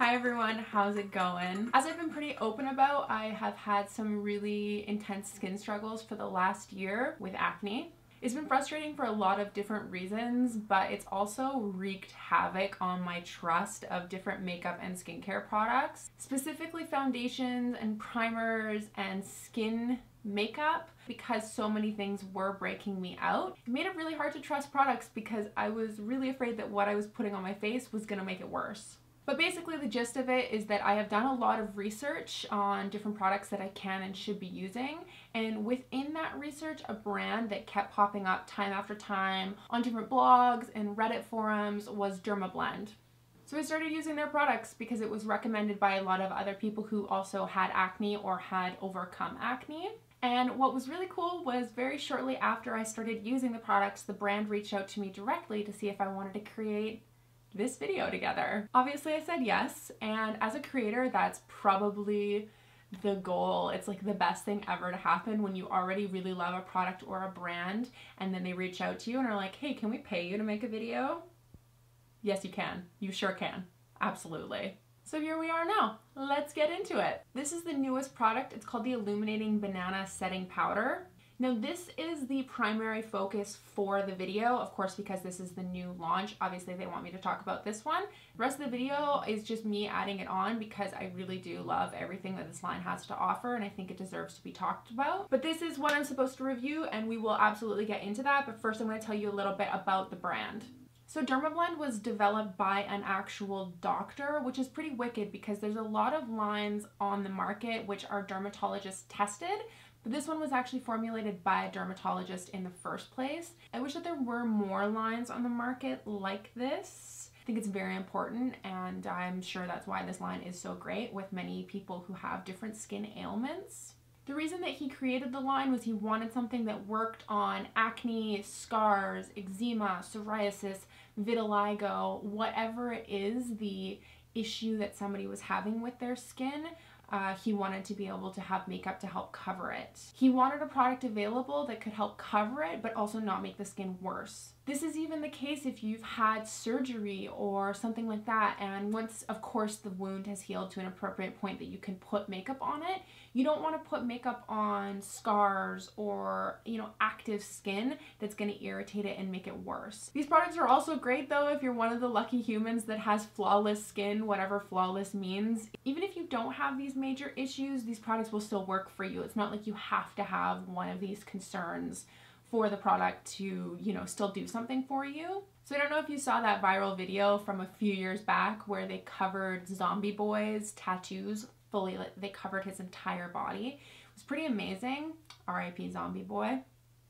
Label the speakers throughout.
Speaker 1: Hi everyone, how's it going? As I've been pretty open about, I have had some really intense skin struggles for the last year with acne. It's been frustrating for a lot of different reasons, but it's also wreaked havoc on my trust of different makeup and skincare products, specifically foundations and primers and skin makeup, because so many things were breaking me out. It made it really hard to trust products because I was really afraid that what I was putting on my face was gonna make it worse. But basically the gist of it is that I have done a lot of research on different products that I can and should be using, and within that research, a brand that kept popping up time after time on different blogs and Reddit forums was Dermablend. So I started using their products because it was recommended by a lot of other people who also had acne or had overcome acne. And what was really cool was very shortly after I started using the products, the brand reached out to me directly to see if I wanted to create this video together. Obviously I said yes, and as a creator that's probably the goal. It's like the best thing ever to happen when you already really love a product or a brand and then they reach out to you and are like, hey, can we pay you to make a video? Yes, you can. You sure can. Absolutely. So here we are now. Let's get into it. This is the newest product. It's called the Illuminating Banana Setting Powder. Now this is the primary focus for the video, of course, because this is the new launch. Obviously they want me to talk about this one. The rest of the video is just me adding it on because I really do love everything that this line has to offer and I think it deserves to be talked about. But this is what I'm supposed to review and we will absolutely get into that. But first I'm going to tell you a little bit about the brand. So Dermablend was developed by an actual doctor, which is pretty wicked because there's a lot of lines on the market which are dermatologist tested. But this one was actually formulated by a dermatologist in the first place. I wish that there were more lines on the market like this. I think it's very important and I'm sure that's why this line is so great with many people who have different skin ailments. The reason that he created the line was he wanted something that worked on acne, scars, eczema, psoriasis, vitiligo, whatever it is the issue that somebody was having with their skin. He wanted to be able to have makeup to help cover it. He wanted a product available that could help cover it, but also not make the skin worse. This is even the case if you've had surgery or something like that, and once, of course, the wound has healed to an appropriate point that you can put makeup on it, you don't want to put makeup on scars or, active skin that's going to irritate it and make it worse. These products are also great though if you're one of the lucky humans that has flawless skin, whatever flawless means. Even if you don't have these major issues, these products will still work for you. It's not like you have to have one of these concerns for the product to, still do something for you. So I don't know if you saw that viral video from a few years back where they covered Zombie Boy's tattoos fully. They covered his entire body. It was pretty amazing. R.I.P. Zombie Boy.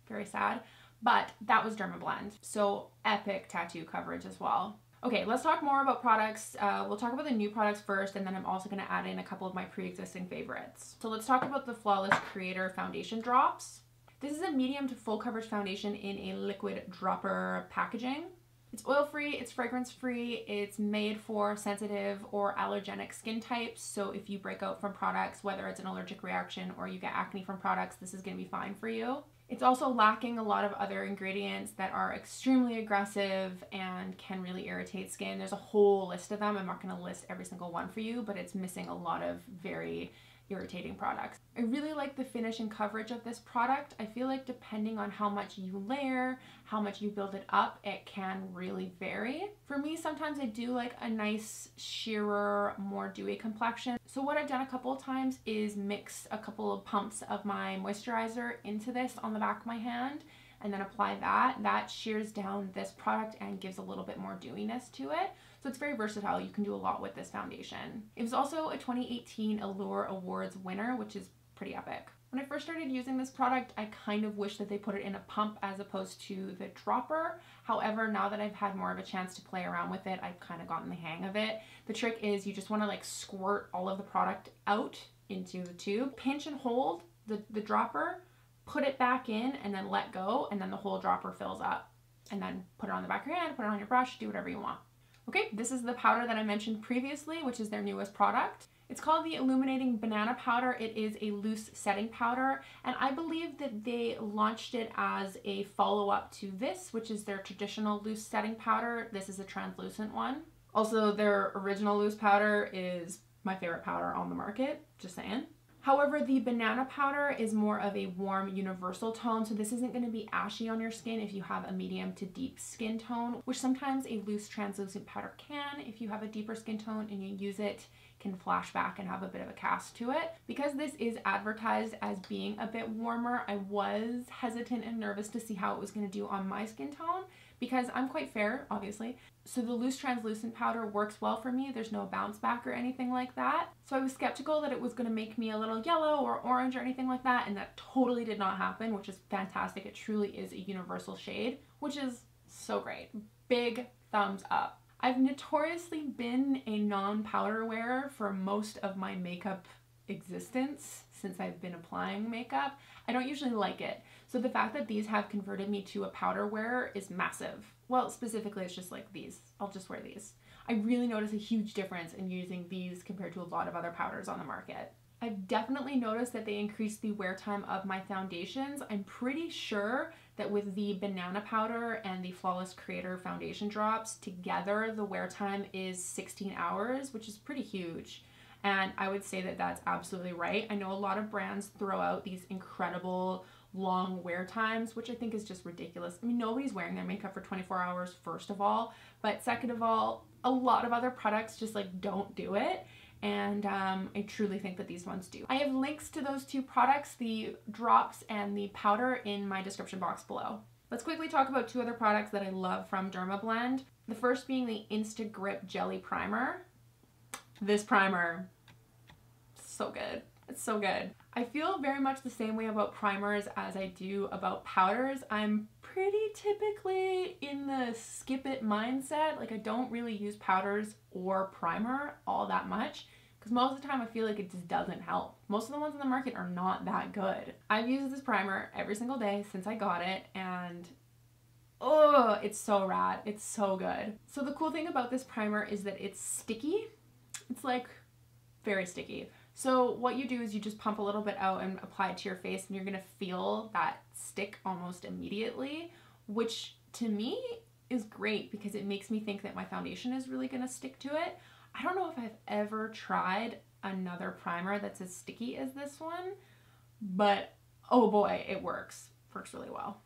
Speaker 1: Very sad. But that was Dermablend. So epic tattoo coverage as well. Okay, let's talk more about products. We'll talk about the new products first, and then I'm also going to add in a couple of my pre-existing favorites. So let's talk about the Flawless Creator Foundation Drops. This is a medium to full coverage foundation in a liquid dropper packaging. It's oil-free, it's fragrance-free, it's made for sensitive or allergenic skin types. So if you break out from products, whether it's an allergic reaction or you get acne from products, this is going to be fine for you. It's also lacking a lot of other ingredients that are extremely aggressive and can really irritate skin. There's a whole list of them. I'm not going to list every single one for you, but it's missing a lot of very irritating products. I really like the finish and coverage of this product. I feel like depending on how much you layer, how much you build it up, it can really vary. For me, sometimes I do like a nice sheerer, more dewy complexion. So what I've done a couple of times is mix a couple of pumps of my moisturizer into this on the back of my hand and then apply that. That shears down this product and gives a little bit more dewiness to it. So it's very versatile. You can do a lot with this foundation. It was also a 2018 Allure Awards winner, which is pretty epic. When I first started using this product, I kind of wish that they put it in a pump as opposed to the dropper. However, now that I've had more of a chance to play around with it, I've kind of gotten the hang of it. The trick is you just want to like squirt all of the product out into the tube, pinch and hold the dropper, put it back in and then let go, and then the whole dropper fills up. And then put it on the back of your hand, put it on your brush, do whatever you want. Okay, this is the powder that I mentioned previously, which is their newest product. It's called the Illuminating Banana Powder. It is a loose setting powder, and I believe that they launched it as a follow-up to this, which is their traditional loose setting powder. This is a translucent one. Also, their original loose powder is my favorite powder on the market, just saying. However, the banana powder is more of a warm universal tone, so this isn't going to be ashy on your skin if you have a medium to deep skin tone, which sometimes a loose translucent powder can. If you have a deeper skin tone and you use it, can flash back and have a bit of a cast to it. Because this is advertised as being a bit warmer, I was hesitant and nervous to see how it was going to do on my skin tone, because I'm quite fair, obviously. So the loose translucent powder works well for me. There's no bounce back or anything like that. So I was skeptical that it was going to make me a little yellow or orange or anything like that, and that totally did not happen, which is fantastic. It truly is a universal shade, which is so great. Big thumbs up. I've notoriously been a non-powder wearer for most of my makeup existence since I've been applying makeup. I don't usually like it. So the fact that these have converted me to a powder wearer is massive. Well, specifically it's just like these. I'll just wear these. I really notice a huge difference in using these compared to a lot of other powders on the market. I've definitely noticed that they increase the wear time of my foundations. I'm pretty sure that with the banana powder and the Flawless Creator foundation drops together, the wear time is 16 hours, which is pretty huge. And I would say that that's absolutely right. I know a lot of brands throw out these incredible long wear times, which I think is just ridiculous. I mean, nobody's wearing their makeup for 24 hours, first of all, but second of all, a lot of other products just like don't do it. And I truly think that these ones do. I have links to those two products, the drops and the powder, in my description box below. Let's quickly talk about two other products that I love from Dermablend. The first being the Insta-Grip Jelly Primer. This primer, so good. It's so good. I feel very much the same way about primers as I do about powders. I'm pretty typically in the skip it mindset. Like, I don't really use powders or primer all that much because most of the time I feel like it just doesn't help. Most of the ones on the market are not that good. I've used this primer every single day since I got it, and oh, it's so rad. It's so good. So the cool thing about this primer is that it's sticky. It's like very sticky. So what you do is you just pump a little bit out and apply it to your face, and you're gonna feel that stick almost immediately, which to me is great because it makes me think that my foundation is really gonna stick to it. I don't know if I've ever tried another primer that's as sticky as this one, but oh boy, it works. Works really well.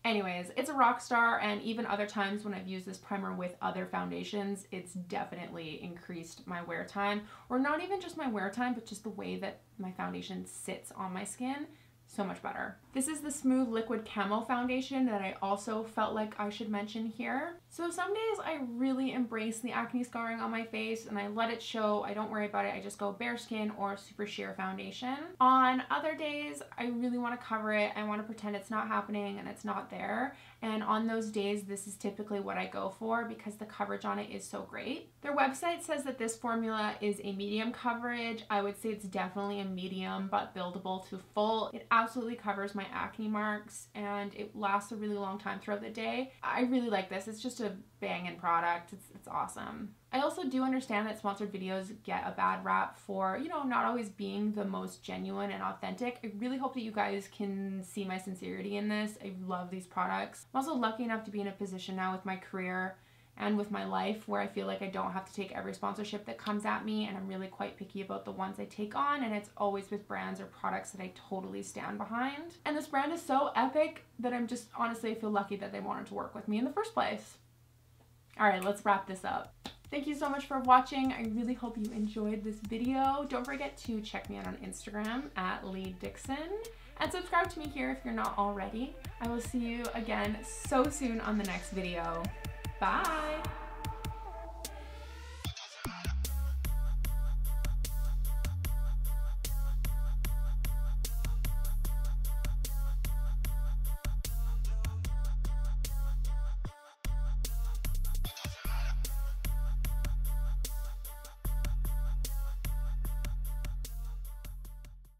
Speaker 1: Anyways, it's a rock star, and even other times when I've used this primer with other foundations, it's definitely increased my wear time, or not even just my wear time, but just the way that my foundation sits on my skin. So much better. This is the Smooth Liquid Camo Foundation that I also felt like I should mention here. So some days I really embrace the acne scarring on my face and I let it show. I don't worry about it. I just go bare skin or super sheer foundation. On other days, I really want to cover it. I want to pretend it's not happening and it's not there. And on those days, this is typically what I go for because the coverage on it is so great. Their website says that this formula is a medium coverage. I would say it's definitely a medium, but buildable to full. It absolutely covers my acne marks and it lasts a really long time throughout the day. I really like this. It's just a banging product. It's awesome. I also do understand that sponsored videos get a bad rap for, you know, not always being the most genuine and authentic. I really hope that you guys can see my sincerity in this. I love these products. I'm also lucky enough to be in a position now with my career and with my life where I feel like I don't have to take every sponsorship that comes at me, and I'm really quite picky about the ones I take on, and it's always with brands or products that I totally stand behind. And this brand is so epic that I'm just honestly, I feel lucky that they wanted to work with me in the first place. All right, let's wrap this up. Thank you so much for watching. I really hope you enjoyed this video. Don't forget to check me out on Instagram at Lee Dixon, and subscribe to me here if you're not already. I will see you again so soon on the next video. Bye!